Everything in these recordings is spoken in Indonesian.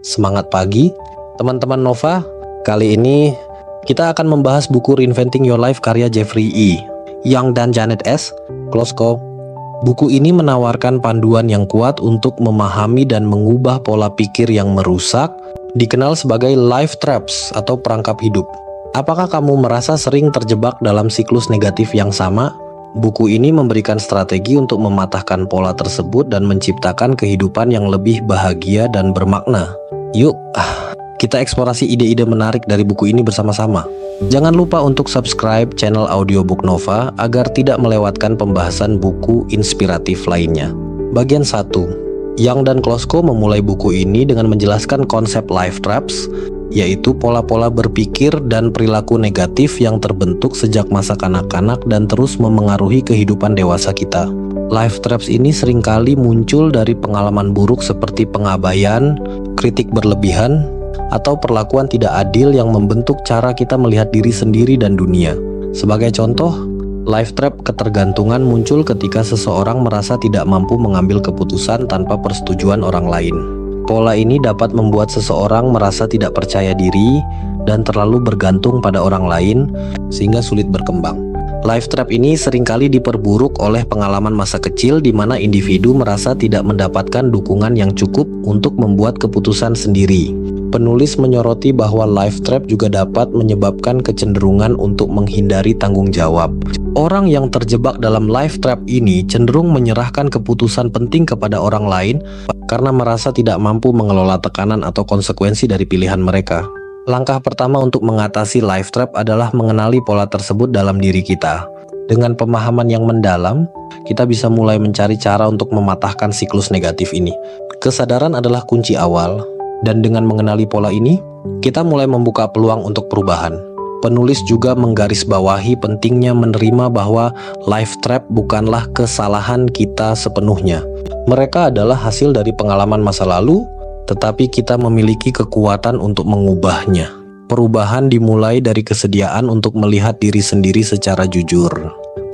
Semangat pagi, teman-teman Nova. Kali ini kita akan membahas buku Reinventing Your Life karya Jeffrey E. Young dan Janet S. Klosko. Buku ini menawarkan panduan yang kuat untuk memahami dan mengubah pola pikir yang merusak, dikenal sebagai life traps atau perangkap hidup. Apakah kamu merasa sering terjebak dalam siklus negatif yang sama? Buku ini memberikan strategi untuk mematahkan pola tersebut dan menciptakan kehidupan yang lebih bahagia dan bermakna. Yuk, kita eksplorasi ide-ide menarik dari buku ini bersama-sama. Jangan lupa untuk subscribe channel Audiobook Nova agar tidak melewatkan pembahasan buku inspiratif lainnya. Bagian 1. Young dan Klosko memulai buku ini dengan menjelaskan konsep life traps, yaitu pola-pola berpikir dan perilaku negatif yang terbentuk sejak masa kanak-kanak dan terus memengaruhi kehidupan dewasa kita. Life traps ini seringkali muncul dari pengalaman buruk seperti pengabaian, kritik berlebihan, atau perlakuan tidak adil yang membentuk cara kita melihat diri sendiri dan dunia. Sebagai contoh, life trap ketergantungan muncul ketika seseorang merasa tidak mampu mengambil keputusan tanpa persetujuan orang lain. Pola ini dapat membuat seseorang merasa tidak percaya diri dan terlalu bergantung pada orang lain sehingga sulit berkembang. Life trap ini seringkali diperburuk oleh pengalaman masa kecil di mana individu merasa tidak mendapatkan dukungan yang cukup untuk membuat keputusan sendiri. Penulis menyoroti bahwa life trap juga dapat menyebabkan kecenderungan untuk menghindari tanggung jawab. Orang yang terjebak dalam life trap ini cenderung menyerahkan keputusan penting kepada orang lain karena merasa tidak mampu mengelola tekanan atau konsekuensi dari pilihan mereka. Langkah pertama untuk mengatasi life trap adalah mengenali pola tersebut dalam diri kita. Dengan pemahaman yang mendalam, kita bisa mulai mencari cara untuk mematahkan siklus negatif ini. Kesadaran adalah kunci awal, dan dengan mengenali pola ini, kita mulai membuka peluang untuk perubahan. Penulis juga menggarisbawahi pentingnya menerima bahwa life trap bukanlah kesalahan kita sepenuhnya. Mereka adalah hasil dari pengalaman masa lalu, tetapi kita memiliki kekuatan untuk mengubahnya. Perubahan dimulai dari kesediaan untuk melihat diri sendiri secara jujur.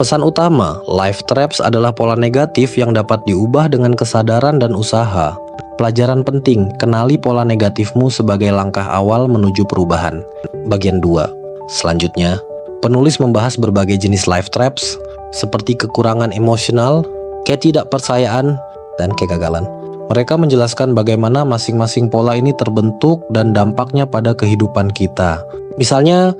Pesan utama, life traps adalah pola negatif yang dapat diubah dengan kesadaran dan usaha. Pelajaran penting, kenali pola negatifmu sebagai langkah awal menuju perubahan. Bagian 2. Selanjutnya, penulis membahas berbagai jenis life traps, seperti kekurangan emosional, ketidakpercayaan, dan kegagalan. Mereka menjelaskan bagaimana masing-masing pola ini terbentuk dan dampaknya pada kehidupan kita. Misalnya,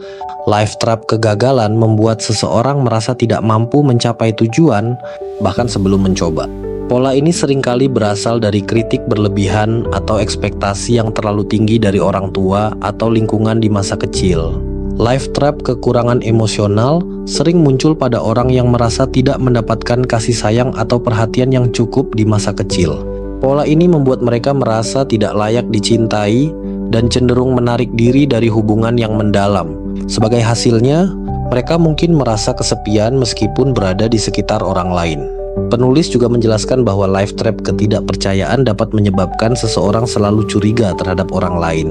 life trap kegagalan membuat seseorang merasa tidak mampu mencapai tujuan, bahkan sebelum mencoba. Pola ini seringkali berasal dari kritik berlebihan atau ekspektasi yang terlalu tinggi dari orang tua atau lingkungan di masa kecil. Life trap kekurangan emosional sering muncul pada orang yang merasa tidak mendapatkan kasih sayang atau perhatian yang cukup di masa kecil. Pola ini membuat mereka merasa tidak layak dicintai dan cenderung menarik diri dari hubungan yang mendalam. Sebagai hasilnya, mereka mungkin merasa kesepian meskipun berada di sekitar orang lain. Penulis juga menjelaskan bahwa life trap ketidakpercayaan dapat menyebabkan seseorang selalu curiga terhadap orang lain.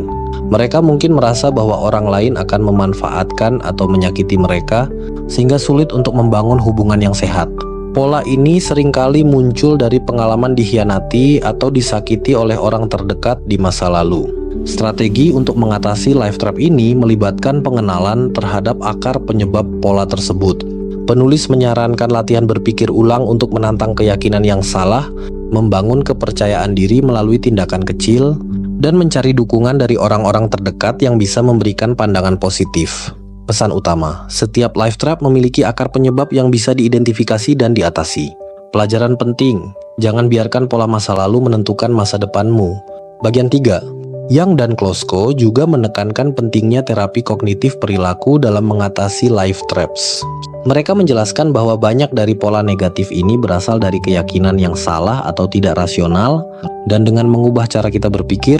Mereka mungkin merasa bahwa orang lain akan memanfaatkan atau menyakiti mereka, sehingga sulit untuk membangun hubungan yang sehat. Pola ini seringkali muncul dari pengalaman dikhianati atau disakiti oleh orang terdekat di masa lalu. Strategi untuk mengatasi life trap ini melibatkan pengenalan terhadap akar penyebab pola tersebut. Penulis menyarankan latihan berpikir ulang untuk menantang keyakinan yang salah, membangun kepercayaan diri melalui tindakan kecil, dan mencari dukungan dari orang-orang terdekat yang bisa memberikan pandangan positif. Pesan utama, setiap life trap memiliki akar penyebab yang bisa diidentifikasi dan diatasi. Pelajaran penting, jangan biarkan pola masa lalu menentukan masa depanmu. Bagian 3. Young dan Klosko juga menekankan pentingnya terapi kognitif perilaku dalam mengatasi life traps. Mereka menjelaskan bahwa banyak dari pola negatif ini berasal dari keyakinan yang salah atau tidak rasional, dan dengan mengubah cara kita berpikir,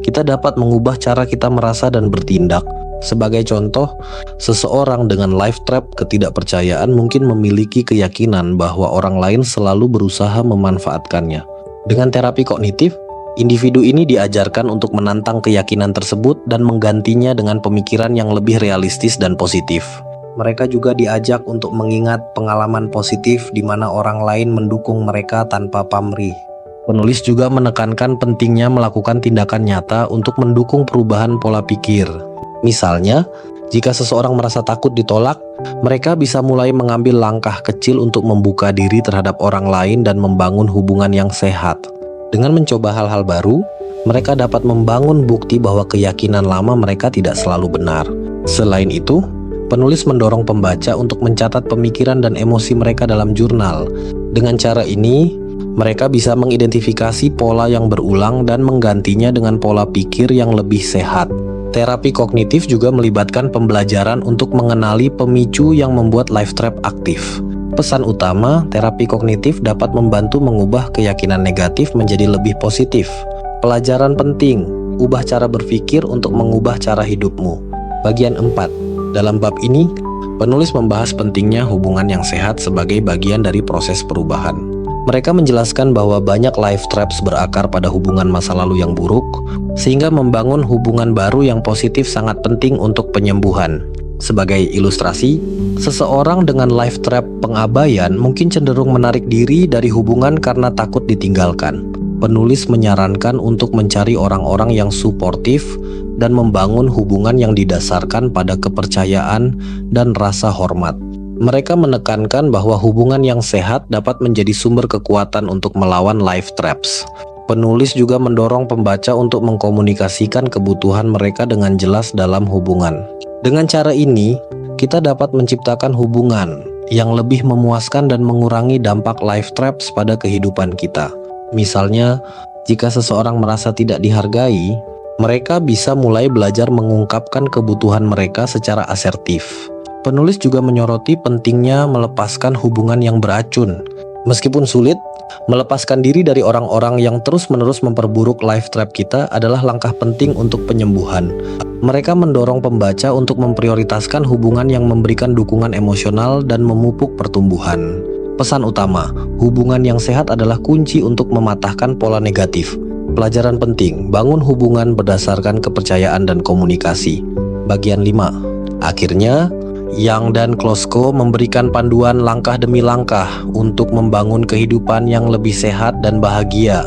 kita dapat mengubah cara kita merasa dan bertindak. Sebagai contoh, seseorang dengan life trap ketidakpercayaan mungkin memiliki keyakinan bahwa orang lain selalu berusaha memanfaatkannya. Dengan terapi kognitif, individu ini diajarkan untuk menantang keyakinan tersebut dan menggantinya dengan pemikiran yang lebih realistis dan positif. Mereka juga diajak untuk mengingat pengalaman positif di mana orang lain mendukung mereka tanpa pamrih. Penulis juga menekankan pentingnya melakukan tindakan nyata untuk mendukung perubahan pola pikir. Misalnya, jika seseorang merasa takut ditolak, mereka bisa mulai mengambil langkah kecil untuk membuka diri terhadap orang lain dan membangun hubungan yang sehat. Dengan mencoba hal-hal baru, mereka dapat membangun bukti bahwa keyakinan lama mereka tidak selalu benar. Selain itu, penulis mendorong pembaca untuk mencatat pemikiran dan emosi mereka dalam jurnal. Dengan cara ini, mereka bisa mengidentifikasi pola yang berulang dan menggantinya dengan pola pikir yang lebih sehat. Terapi kognitif juga melibatkan pembelajaran untuk mengenali pemicu yang membuat life trap aktif. Pesan utama, terapi kognitif dapat membantu mengubah keyakinan negatif menjadi lebih positif. Pelajaran penting, ubah cara berpikir untuk mengubah cara hidupmu. Bagian 4. Dalam bab ini, penulis membahas pentingnya hubungan yang sehat sebagai bagian dari proses perubahan. Mereka menjelaskan bahwa banyak life traps berakar pada hubungan masa lalu yang buruk, sehingga membangun hubungan baru yang positif sangat penting untuk penyembuhan. Sebagai ilustrasi, seseorang dengan life trap pengabaian mungkin cenderung menarik diri dari hubungan karena takut ditinggalkan. Penulis menyarankan untuk mencari orang-orang yang suportif dan membangun hubungan yang didasarkan pada kepercayaan dan rasa hormat. Mereka menekankan bahwa hubungan yang sehat dapat menjadi sumber kekuatan untuk melawan life traps. Penulis juga mendorong pembaca untuk mengkomunikasikan kebutuhan mereka dengan jelas dalam hubungan. Dengan cara ini, kita dapat menciptakan hubungan yang lebih memuaskan dan mengurangi dampak life traps pada kehidupan kita. Misalnya, jika seseorang merasa tidak dihargai, mereka bisa mulai belajar mengungkapkan kebutuhan mereka secara asertif. Penulis juga menyoroti pentingnya melepaskan hubungan yang beracun. Meskipun sulit, melepaskan diri dari orang-orang yang terus-menerus memperburuk life trap kita adalah langkah penting untuk penyembuhan. Mereka mendorong pembaca untuk memprioritaskan hubungan yang memberikan dukungan emosional dan memupuk pertumbuhan. Pesan utama, hubungan yang sehat adalah kunci untuk mematahkan pola negatif. Pelajaran penting, bangun hubungan berdasarkan kepercayaan dan komunikasi. Bagian 5. Akhirnya, Young dan Klosko memberikan panduan langkah demi langkah untuk membangun kehidupan yang lebih sehat dan bahagia.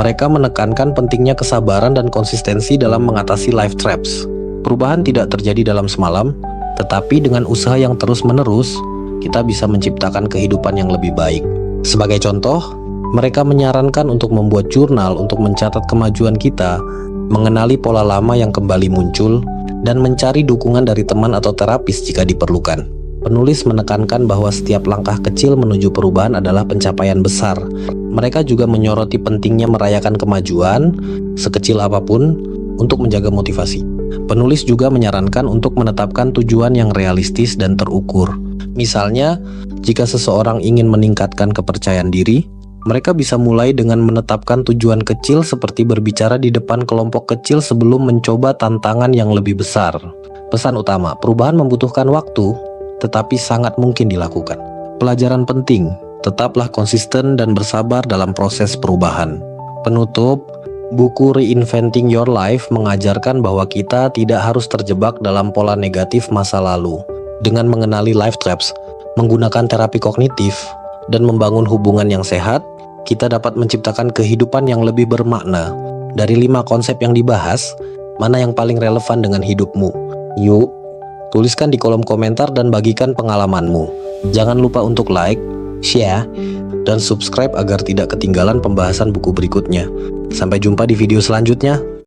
Mereka menekankan pentingnya kesabaran dan konsistensi dalam mengatasi life traps. Perubahan tidak terjadi dalam semalam, tetapi dengan usaha yang terus-menerus, kita bisa menciptakan kehidupan yang lebih baik. Sebagai contoh, mereka menyarankan untuk membuat jurnal untuk mencatat kemajuan kita, mengenali pola lama yang kembali muncul, dan mencari dukungan dari teman atau terapis jika diperlukan. Penulis menekankan bahwa setiap langkah kecil menuju perubahan adalah pencapaian besar. Mereka juga menyoroti pentingnya merayakan kemajuan, sekecil apapun, untuk menjaga motivasi. Penulis juga menyarankan untuk menetapkan tujuan yang realistis dan terukur. Misalnya, jika seseorang ingin meningkatkan kepercayaan diri, mereka bisa mulai dengan menetapkan tujuan kecil seperti berbicara di depan kelompok kecil sebelum mencoba tantangan yang lebih besar. Pesan utama, perubahan membutuhkan waktu, tetapi sangat mungkin dilakukan. Pelajaran penting, tetaplah konsisten dan bersabar dalam proses perubahan. Penutup, buku Reinventing Your Life mengajarkan bahwa kita tidak harus terjebak dalam pola negatif masa lalu. Dengan mengenali life traps, menggunakan terapi kognitif, dan membangun hubungan yang sehat, kita dapat menciptakan kehidupan yang lebih bermakna. Dari 5 konsep yang dibahas, mana yang paling relevan dengan hidupmu? Yuk, tuliskan di kolom komentar dan bagikan pengalamanmu. Jangan lupa untuk like, share, dan subscribe agar tidak ketinggalan pembahasan buku berikutnya. Sampai jumpa di video selanjutnya.